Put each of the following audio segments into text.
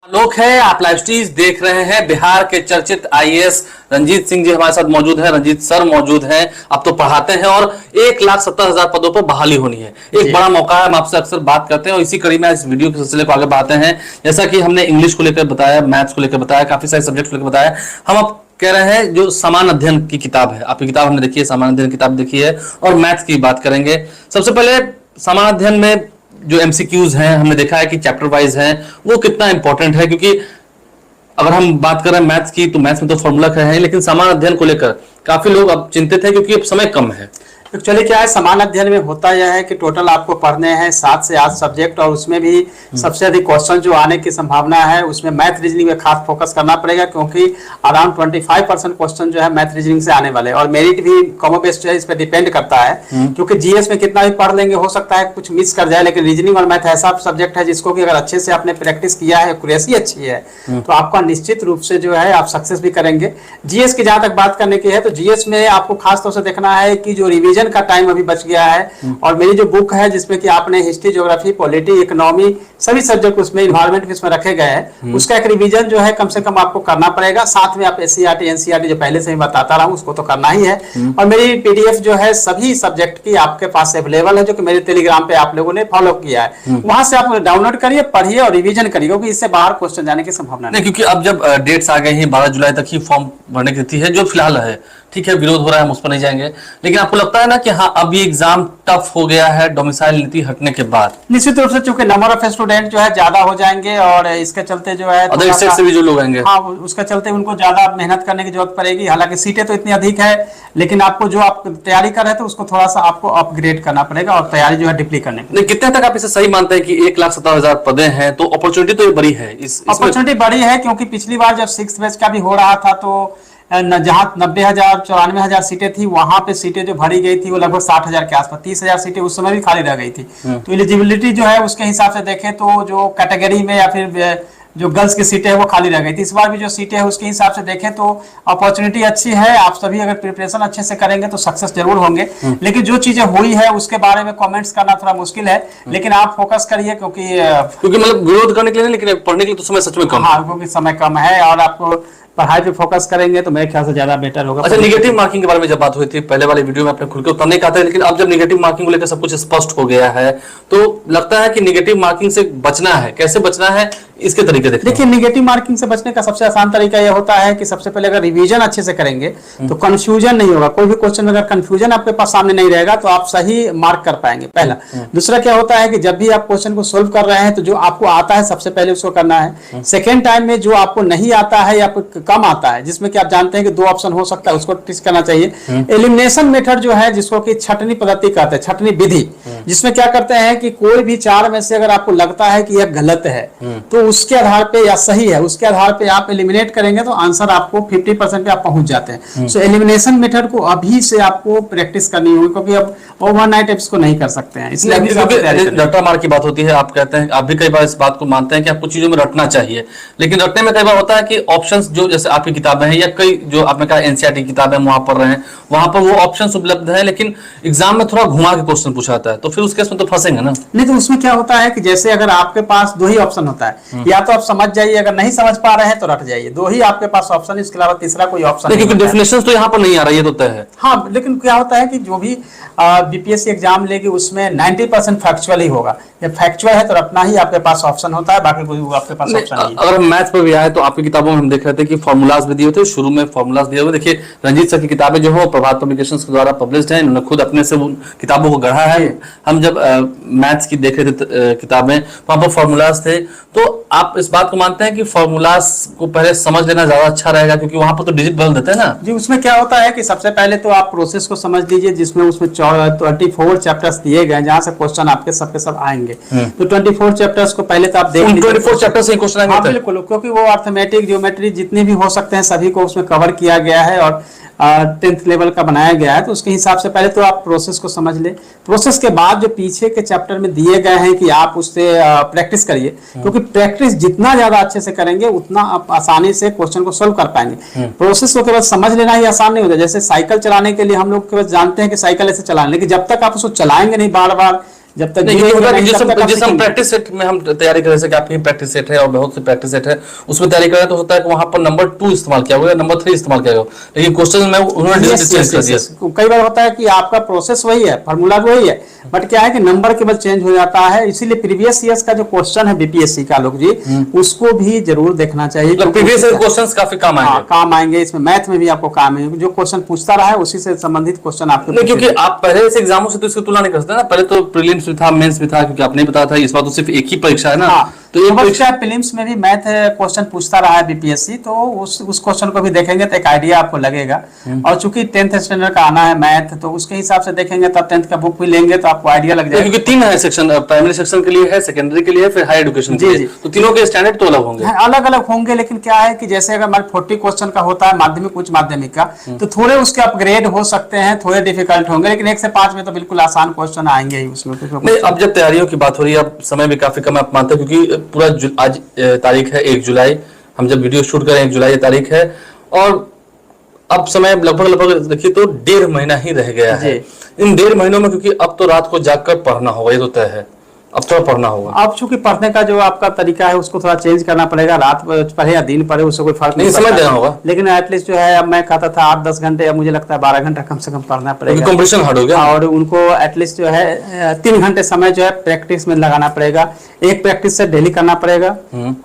लोग हैं, आप लाइव स्ट्रीज देख रहे हैं। बिहार के चर्चित आईएएस रंजीत सिंह जी हमारे साथ मौजूद हैं। रंजीत सर मौजूद हैं। अब तो पढ़ाते हैं और 1,70,000 पदों पर बहाली होनी है। एक बड़ा मौका है। हम आपसे अक्सर बात करते हैं और इसी कड़ी में इस वीडियो के सिलसिले को आगे बढ़ाते हैं। जैसा कि हमने इंग्लिश को लेकर बताया, मैथ्स को लेकर बताया, काफी सारे सब्जेक्ट को लेकर बताया। हम अब कह रहे हैं जो समान अध्ययन की किताब है, आपकी किताब हमने देखी है, समान अध्ययन किताब देखी है, और मैथ्स की बात करेंगे। सबसे पहले समान अध्ययन में जो एमसीक्यूज हैं, हमने देखा है कि चैप्टर वाइज हैं, वो कितना इंपॉर्टेंट है। क्योंकि अगर हम बात करें मैथ्स की, तो मैथ्स में तो फॉर्मूला है, लेकिन समान अध्ययन को लेकर काफी लोग अब चिंतित हैं क्योंकि अब समय कम है। एक्चुअली क्या है, समान अध्ययन में होता यह है कि टोटल आपको पढ़ने हैं 7 से 8 सब्जेक्ट, और उसमें भी सबसे अधिक क्वेश्चन जो आने की संभावना है उसमें मैथ रीजनिंग में खास फोकस करना पड़ेगा, क्योंकि अराउंड 25% क्वेश्चन जो है मैथ रीजनिंग से आने वाले हैं। और मेरिट भी कॉमो बेस्ड जो है इस पर डिपेंड करता है, क्योंकि जीएस में कितना भी पढ़ लेंगे हो सकता है कुछ मिस कर जाए, लेकिन रीजनिंग और मैथ ऐसा सब्जेक्ट है जिसको कि अगर अच्छे से आपने प्रैक्टिस किया है, एक्यूरेसी अच्छी है, तो आपका निश्चित रूप से जो है आप सक्सेस भी करेंगे। जीएस की जहां तक बात करने की है, तो जीएस में आपको खास तौर से देखना है कि जो रिवीजन का टाइम अभी बच गया है, और मेरी जो बुक है जिसमें कि आपने हिस्ट्री, ज्योग्राफी, पॉलिटी, इकोनॉमी सभी सब्जेक्ट उसमें, इन्वायरमेंट भी इसमें रखे गए हैं, उसका एक रिवीजन जो है कम से कम आपको करना पड़ेगा। साथ में आप एससीईआरटी, एनसीईआरटी जो पहले से ही बताता रहा हूं उसको तो करना ही है। और मेरी पीडीएफ जो है सभी सब्जेक्ट की आपके पास अवेलेबल है, जो कि मेरे टेलीग्राम पे आप लोगों ने फॉलो किया है। वहां से आप डाउनलोड करिए, पढ़िए और रिवीजन करिए, क्योंकि इससे बाहर क्वेश्चन जाने की संभावना नहीं। क्योंकि अब जब डेट्स आ गए हैं, 12 जुलाई तक ही फॉर्म भरने की तिथि है, जो फिलहाल है। ठीक है, विरोध हो रहा है, हम उस पर नहीं जाएंगे, लेकिन आपको लगता है ना कि हाँ अब ये एग्जाम टफ हो गया है डोमिसाइल नीति हटने के बाद? निश्चित रूप से, चूंकि नंबर ऑफ स्टूडेंट जो है ज्यादा हो जाएंगे, और इसके चलते जो है अदर स्टेट से भी जो लोग आएंगे, हाँ, उसके चलते उनको ज्यादा मेहनत करने की जरूरत पड़ेगी। हालांकि सीटें तो इतनी अधिक है, लेकिन आपको जो आप तैयारी कर रहे थे उसको थोड़ा सा आपको अपग्रेड करना पड़ेगा, और तैयारी जो है डिप्ली करने की। कितने तक आप इसे सही मानते हैं कि 1,70,000 पदें हैं, तो अपॉर्चुनिटी तो ये बड़ी है? अपॉर्चुनिटी बड़ी है, क्योंकि पिछली बार जब 6th बैच का भी हो रहा था, तो जहां 90,000 94,000 सीटें थी, वहां पे सीटें जो भरी गई थी वो लगभग 60,000 के आसपास, 30,000 सीटें उस समय भी खाली रह गई थी। तो एलिजिबिलिटी जो है उसके हिसाब से देखें तो जो कैटेगरी में या फिर जो गर्ल्स की सीटें है वो खाली रह गई थी। इस बार भी जो सीटें है उसके हिसाब से देखें तो अपॉर्चुनिटी अच्छी है। आप सभी अगर प्रिपरेशन अच्छे से करेंगे तो सक्सेस जरूर होंगे, लेकिन जो चीजें हुई है उसके बारे में कमेंट्स करना थोड़ा मुश्किल है। लेकिन आप फोकस करिए, क्योंकि मतलब विरोध करने के लिए, लेकिन पढ़ने के लिए तो समय सच में कम है। हाँ, क्योंकि समय कम है, और आपको पढ़ाई पे फोकस करेंगे तो मेरे ख्याल से ज्यादा बेटर होगा। अच्छा, निगेटिव मार्किंग के बारे में जब बात हुई थी पहले वाली वीडियो में, आपने खुल के उतना नहीं कहा था, लेकिन अब जब निगेटिव मार्किंग को लेकर सब कुछ स्पष्ट हो गया है, तो लगता है कि निगेटिव मार्किंग से बचना है। कैसे बचना है, इसके तरीके देखिए। निगेटिव मार्किंग से बचने का सबसे आसान तरीका यह होता है कि सबसे पहले अगर रिवीजन अच्छे से करेंगे तो कंफ्यूजन नहीं होगा। कोई भी क्वेश्चन में अगर कंफ्यूजन आपके पास सामने नहीं रहेगा तो आप सही मार्क कर पाएंगे, पहला। दूसरा क्या होता है कि जब भी आप क्वेश्चन को सोल्व कर रहे हैं तो जो आपको आता है सबसे पहले उसको करना है। सेकेंड टाइम में जो आपको नहीं आता है या कम आता है, जिसमें कि आप जानते हैं कि 2 ऑप्शन हो सकता है, उसको टिक करना चाहिए। एलिमिनेशन मेथड जो है, जिसको कि छटनी पद्धति कहते हैं, छटनी विधि, जिसमें क्या करते हैं कि कोई भी 4 में से अगर आपको लगता है कि यह गलत है तो उसके आधार पे, या सही है उसके आधार पे आप एलिमिनेट करेंगे तो आंसर आपको 50% पे आप पहुंच जाते हैं। सो एलिमिनेशन मेथड को अभी से आपको प्रैक्टिस करनी होगी, क्योंकि अब ओवरनाइट इसको नहीं कर सकते हैं। इसलिए रट्टा मार की बात होती है। आप कहते हैं, आप भी कई बार इस बात को मानते हैं कि आपको चीजों में रटना चाहिए, लेकिन रटने में कई बार होता है कि ऑप्शंस जो, जैसे आपकी किताबें हैं या कई जो आपने कहा एनसीईआरटी किताबें वहां पढ़ रहे हैं, वहां पर वो ऑप्शंस उपलब्ध है, लेकिन एग्जाम में थोड़ा घुमा के क्वेश्चन पूछा जाता है, तो फिर उस केस में तो फंसेंगे ना। नहीं, तो उसमें क्या होता है कि जैसे अगर आपके पास 2 ही ऑप्शन होता है, या तो आप समझ जाइए, अगर नहीं समझ पा रहे हैं तो रट जाइए। 2 ही आपके पास ऑप्शन, इसके अलावा तीसरा कोई ऑप्शन नहीं। क्योंकि डेफिनेशंस तो यहाँ पर नहीं आ रही है, तो तय है। हाँ, लेकिन क्या होता है कि जो भी बीपीएससी एग्जाम लेगी उसमें 90% फैक्चुअल ही होगा। जब फैक्चुअल है तो रटना ही आपके पास ऑप्शन होता है, बाकी कोई आपके पास ऑप्शन नहीं। अगर हम मैथ्स पर भी आए तो आपकी किताबों में हम देख रहे थे कि फॉर्मूलाज भी दिए होते, शुरू में फॉर्मूलाज दिए हुए। देखिए, रंजीत सर की किताबें जो है प्रभात पब्लिकेशंस के द्वारा पब्लिश्ड है, इन्होंने खुद अपने से किताबों को गढ़ा है। हम जब मैथ्स की देख रहे थे किताबें, वहां पर फॉर्मूलाज थे, तो आप इस बात को मानते हैं कि फॉर्मूलाज को पहले समझ लेना ज्यादा अच्छा रहेगा, क्योंकि वहां पर तो डिजिट बदल देते हैं ना जी। उसमें क्या होता है कि सबसे पहले तो आप प्रोसेस को समझ लीजिए, जिसमें उसमें 24 चैप्टर्स दिए गए, जहां से क्वेश्चन आपके सबके सब आएंगे। तो 24 चैप्टर्स को पहले तो आप देख लीजिए। 24 चैप्टर से क्वेश्चन आएंगे? बिल्कुल, क्योंकि वो अर्थमेटिक, ज्योमेट्री जितने भी हो सकते हैं सभी को उसमें कवर किया गया है, और 10th लेवल का बनाया गया है। तो उसके हिसाब से पहले तो आप प्रोसेस को समझ ले। प्रोसेस के बाद जो पीछे के चैप्टर में दिए गए हैं कि आप उससे प्रैक्टिस करिए, क्योंकि प्रैक्टिस जितना ज्यादा अच्छे से करेंगे उतना आप आसानी से क्वेश्चन को सोल्व कर पाएंगे। प्रोसेस को केवल समझ लेना ही आसान नहीं होता। जैसे साइकिल चलाने के लिए हम लोग केवल जानते हैं कि साइकिल ऐसे चलाना, लेकिन जब तक आप उसको चलाएंगे नहीं बार बार, जब तक नहीं, जीतेंगे होता है नहीं, कि तब तक आप जिस हम सीखेंगे। प्रैक्टिस सेट में हम तैयारी कर रहे हैं कि आपकी प्रैक्टिस सेट है और बहुत से प्रैक्टिस सेट है उसमें तैयारी कर रहे हैं, तो होता है कि वहां पर नंबर 2 इस्तेमाल किया हुआ है, नंबर 3 इस्तेमाल किया हुआ है, लेकिन क्वेश्चन में उन्होंने Yes, चेंज yes, कर yes, दिया। yes. कई बार होता है कि आपका प्रोसेस वही है, फार्मूला वही है, बट क्या है कि नंबर केवल चेंज हो जाता है। इसीलिए प्रीवियस ईयर्स का जो क्वेश्चन है बीपीएससी का लोग जी, उसको भी जरूर देखना चाहिए। मतलब प्रीवियस क्वेश्चंस काफी काम हाँ, आएंगे। काम आएंगे, इसमें मैथ में भी आपको काम आएंगे, जो क्वेश्चन पूछता रहा है उसी से संबंधित क्वेश्चन आपके नहीं, क्योंकि पूछेंगे। आप पहले से एग्जामों से तो इसकी तुलना नहीं कर सकते ना, पहले तो प्रीलिम्स भी था, मेंस भी था, क्योंकि आपने बताया था इस बार तो सिर्फ एक ही परीक्षा है ना। हाँ, तो एक परीक्षा प्रीलिम्स में भी मैथ क्वेश्चन पूछता रहा है बीपीएससी, तो उस क्वेश्चन को भी देखेंगे तो एक आइडिया आपको लगेगा। और चूंकि 10th स्टैंडर्ड का आना है मैथ, तो उसके हिसाब से देखेंगे, तब 10th का बुक भी लेंगे तो आपको आइडिया लग जाएगा। क्योंकि 3 है सेक्शन, प्राइमरी सेक्शन के लिए है, सेकेंडरी के लिए है, फिर हाई एजुकेशन के जी, लिए, जी। तो तीनों के स्टैंडर्ड तो अलग होंगे। अलग अलग होंगे, लेकिन क्या है कि जैसे अगर हमारे 40 क्वेश्चन का होता है माध्यमिक उच्च माध्यमिक का, तो थोड़े उसके अपग्रेड हो सकते हैं, थोड़े डिफिकल्ट होंगे, लेकिन 1 से 5 में तो बिल्कुल आसान क्वेश्चन आएंगे ही उसमें। नहीं, अब जब तैयारियों की बात हो रही है, अब समय भी काफी कम है, आप मानते हैं, क्योंकि पूरा आज तारीख है 1 जुलाई, हम जब वीडियो शूट करें 1 जुलाई तारीख है, और अब समय लगभग देखिए तो 1.5 महीना ही रह गया है। इन 1.5 महीनों में, क्योंकि अब तो रात को जागकर पढ़ना होगा, ये तो तय है, अब थोड़ा पढ़ना होगा। अब चूंकि पढ़ने का जो आपका तरीका है उसको थोड़ा चेंज करना पड़ेगा, रात पढ़े या दिन पढ़े उससे कोई फर्क नहीं, समय देना होगा। लेकिन एटलीस्ट जो है, अब मैं कहता था 8-10 घंटे, अब मुझे लगता है 12 घंटा कम से कम पढ़ना पड़ेगा, कंपटीशन हार्ड हो गया। और उनको एटलीस्ट जो है 3 घंटे समय जो है प्रैक्टिस में लगाना पड़ेगा। एक प्रैक्टिस सेट डेली करना पड़ेगा,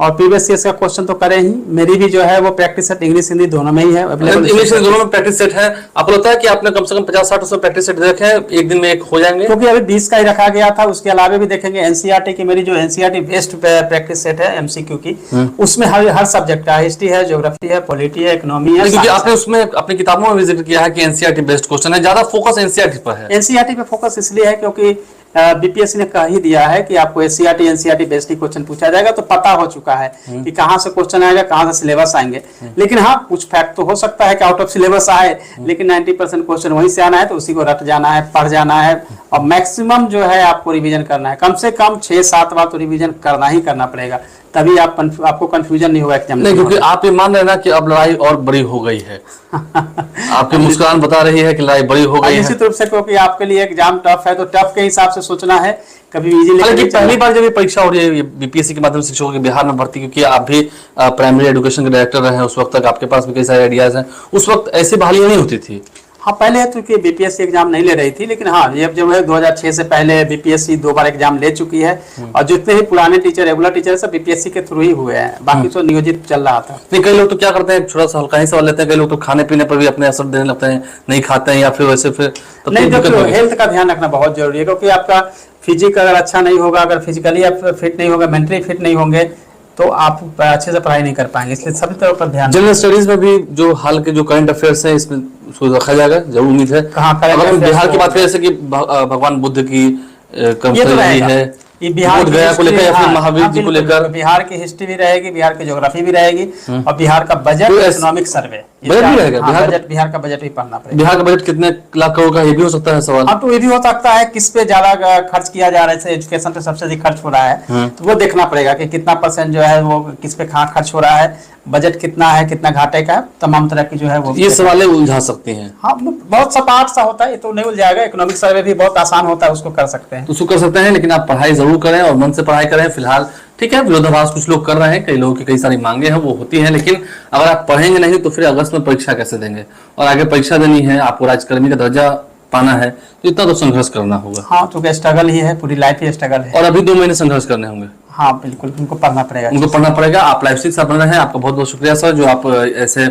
और प्रीवियस ईयर का क्वेश्चन तो करें ही। मेरी भी जो है वो प्रैक्टिस सेट इंग्लिश हिंदी दोनों में ही है अवेलेबल। इंग्लिश दोनों में प्रैक्टिस सेट है। आपको लगता है कि आपने कम से कम 50-60 उसमें प्रैक्टिस सेट रखे हैं, एक दिन में एक हो जाएंगे? क्योंकि अभी 20 का ही रखा गया था, उसके अलावा भी देखेंगे एनसीईआरटी की, मेरी जो एनसीईआरटी बेस्ड प्रैक्टिस सेट है एमसीक्यू की, उसमें हर सब्जेक्ट का, हिस्ट्री है, ज्योग्राफी है, पॉलिटी है, इकोनॉमी है। क्योंकि आपने उसमें अपनी किताबों में भी जिक्र किया है कि एनसीईआरटी बेस्ड क्वेश्चन है, ज्यादा फोकस एनसीईआरटी पर है। एनसीईआरटी पे फोकस इसलिए है क्योंकि बीपीएससी ने कह ही दिया है कि आपको एनसीईआरटी बेस्ड ही क्वेश्चन पूछा जाएगा, तो पता हो चुका है कि कहाँ से क्वेश्चन आएगा, कहाँ से सिलेबस आएंगे। लेकिन हाँ, कुछ फैक्ट तो हो सकता है कि आउट ऑफ सिलेबस आए, लेकिन 90% क्वेश्चन वहीं से आना है, तो उसी को रट जाना है, पढ़ जाना है, और मैक्सिमम जो है आपको रिवीजन करना है। कम से कम 6-7 बार तो रिवीजन करना ही करना पड़ेगा, तभी आपको कंफ्यूजन नहीं होगा एग्जाम। नहीं, क्योंकि आप ये मान रहे हैं ना कि अब लड़ाई और बड़ी हो गई है। आपकी मुस्कान बता रही है कि लड़ाई बड़ी हो गई है। निश्चित रूप से, क्योंकि आपके लिए एग्जाम टफ है, तो टफ के हिसाब से सोचना है, कभी इजी। हालांकि पहली बार जब ये परीक्षा हो रही है बीपीएससी के माध्यम से शिक्षकों के बिहार में भर्ती, क्योंकि आप भी प्राइमरी एजुकेशन के डायरेक्टर रहे हैं, उस वक्त तक आपके पास भी कई सारे आइडियाज हैं, उस वक्त ऐसी बहालियां नहीं होती थी। हाँ, पहले तो कि बीपीएससी एग्जाम नहीं ले रही थी, लेकिन हाँ, ये जो है 2006 से पहले बीपीएससी 2 बार एग्जाम ले चुकी है, और जितने ही पुराने टीचर, रेगुलर टीचर, सब बीपीएससी के थ्रू ही हुए हैं, बाकी तो नियोजित चल रहा था। नहीं, कई लोग तो क्या करते हैं, छोटा सा हल्का ही सवाल लेते हैं, कई लोग तो खाने पीने पर भी अपने असर देने लगते हैं, नहीं खाते हैं, या फिर वैसे फिर नहीं, देखो हेल्थ का ध्यान रखना बहुत जरूरी है, क्योंकि आपका फिजिक अगर अच्छा नहीं होगा, अगर फिजिकली आप फिट नहीं होगा, मेंटली फिट नहीं होंगे, तो आप अच्छे से पढ़ाई नहीं कर पाएंगे। इसलिए सभी तरह पर ध्यान। जनरल स्टडीज में भी जो हाल के जो करंट अफेयर्स हैं, इसमें उसको रखा जाएगा, जरूर उम्मीद है। अगर हम बिहार की बात करें, जैसे कि भगवान बुद्ध की कर्मशैली है, ये बिहार गया को लेकर या फिर महावीर जी को लेकर, बिहार की हिस्ट्री भी रहेगी, बिहार की ज्योग्राफी भी रहेगी, और बिहार का बजट, इकोनॉमिक सर्वे, बजट भी रहेगा। बिहार का बजट भी पढ़ना पड़ेगा। बिहार का बजट कितने लाख करोड़ का, ये भी हो सकता है सवाल। हाँ, तो ये भी हो सकता है किस पे ज्यादा खर्च किया जा रहा है, एजुकेशन पे सबसे अधिक खर्च हो रहा है, तो वो देखना पड़ेगा कि कितना % जो है वो किस पे कहाँ खर्च हो रहा है, बजट कितना है, कितना घाटे का है, तमाम तरह की जो है वो ये सवालें उलझा सकती हैं। हाँ, बहुत सपाट सा होता है, ये तो नहीं उलझ जाएगा। इकोनॉमिक सर्वे भी बहुत आसान होता है, उसको कर सकते हैं, तो उसको कर सकते हैं, लेकिन आप पढ़ाई जरूर करें और मन से पढ़ाई करें। फिलहाल ठीक है, विरोधाभास कुछ लोग कर रहे हैं, कई लोगों की कई सारी मांगे हैं, वो होती हैं, लेकिन अगर आप पढ़ेंगे नहीं तो फिर अगस्त में परीक्षा कैसे देंगे, और आगे परीक्षा देनी है, आपको राजकर्मी का दर्जा पाना है, तो इतना तो संघर्ष करना होगा। हाँ, तो स्ट्रगल ही है, पूरी लाइफ ही स्ट्रगल है, और अभी 2 महीने संघर्ष करने होंगे। हाँ बिल्कुल, उनको पढ़ना पड़ेगा, उनको पढ़ना पड़ेगा। आप लाइव साथ बन रहे हैं, आपका बहुत बहुत शुक्रिया सर, जो आप ऐसे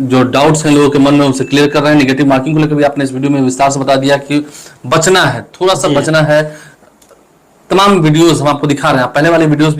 जो डाउट्स हैं लोगों के मन में उसे क्लियर कर रहे हैं। नेगेटिव मार्किंग को लेकर भी आपने इस वीडियो में विस्तार से बता दिया कि बचना है, थोड़ा सा बचना है। तमाम वीडियोस हम आपको दिखा रहे हैं, पहले वाले वीडियोस